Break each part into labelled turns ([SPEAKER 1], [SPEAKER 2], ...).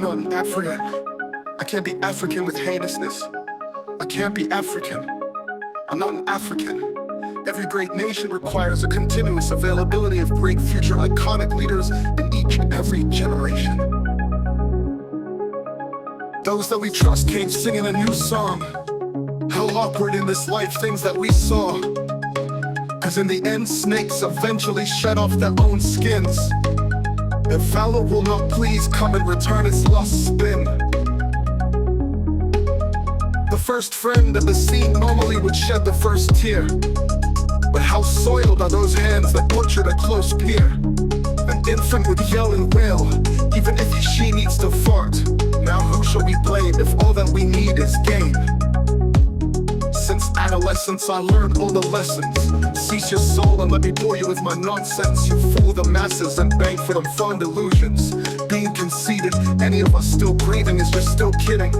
[SPEAKER 1] not an African. I can't be African with heinousness. I can't be African. I'm not an African. Every great nation requires a continuous availability of great future iconic leaders in each and every generation. Those that we trust came singing a new song. How awkward in this life things that we saw. Cause in the end, snakes eventually shed off their own skins. If valor will not please, come and return its lost spin. The first friend of the scene normally would shed the first tear. But how soiled are those hands that butchered a close peer? An infant would yell and wail, even if she needs to fart. Now who shall we blame if all that we need is gain? Since adolescence I learned all the lessons. Cease your soul and let me bore you with my nonsense. You fool the masses and bank for them fond illusions. Being conceited, any of us still breathing is just still kidding.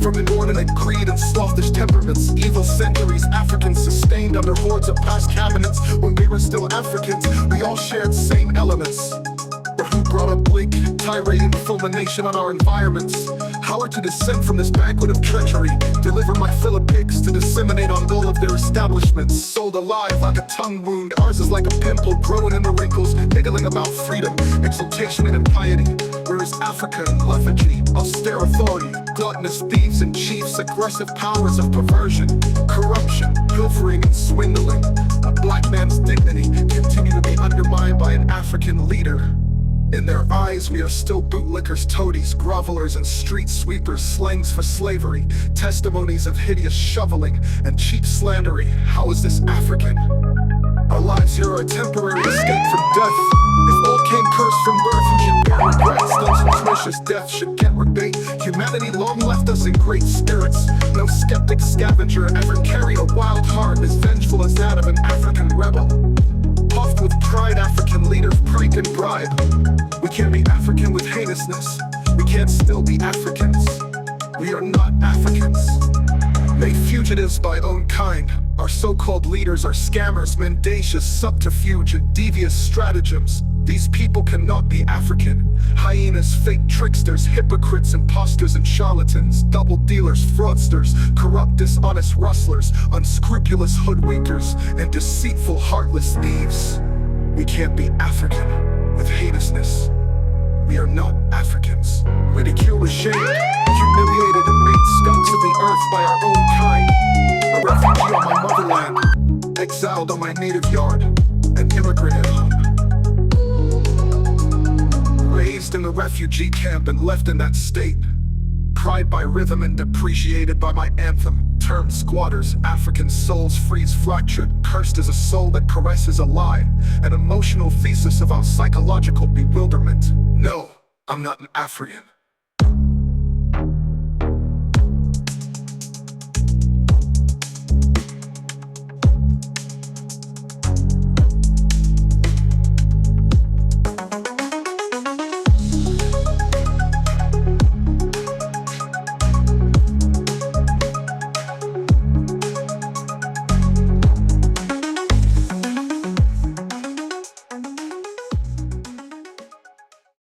[SPEAKER 1] From inordinate greed and sluggish temperaments, evil centuries, Africans sustained under hordes of past cabinets. When we were still Africans, we all shared same elements. But who brought a bleak tirade and fulmination on our environments? How are to descend from this banquet of treachery? Deliver my fill of pigs to disseminate on all of their establishments. Sold alive like a tongue wound, ours is like a pimple growing in the wrinkles, niggling about freedom, exaltation and impiety. Whereas Africa in lethargy, austere authority, gluttonous thieves and chiefs, aggressive powers of perversion, corruption, pilfering and swindling. A black man's dignity continue to be undermined by an African leader. In their eyes we are still bootlickers, toadies, grovelers and street sweepers, slangs for slavery, testimonies of hideous shoveling and cheap slandering. How is this African? Our lives here are a temporary escape from death. If all came cursed from birth, we should bear regret. Still some precious death should get rebate. Humanity long left us in great spirits. No skeptic scavenger ever carried a wild heart as vengeful as that of an African rebel. Puffed with pride, African leaders prank and bribe. We can't be African with heinousness. We can't still be Africans. We are not Africans. Made fugitives by own kind. Our so-called leaders are scammers, mendacious subterfuge and devious stratagems. These people cannot be African. Hyenas, fake tricksters, hypocrites, imposters and charlatans, double dealers, fraudsters, corrupt, dishonest rustlers, unscrupulous hoodwinkers, and deceitful, heartless thieves. We can't be African with heinousness. We are not Africans. Ridiculed, ashamed, humiliated, and made skunks of the earth by our own kind. A refugee on my motherland, exiled on my native yard, an immigrant at home. Raised in the refugee camp and left in that state. Pride by rhythm and depreciated by my anthem. Termed squatters, African souls freeze fractured, cursed as a soul that caresses a lie. An emotional thesis of our psychological bewilderment. No, I'm not an African.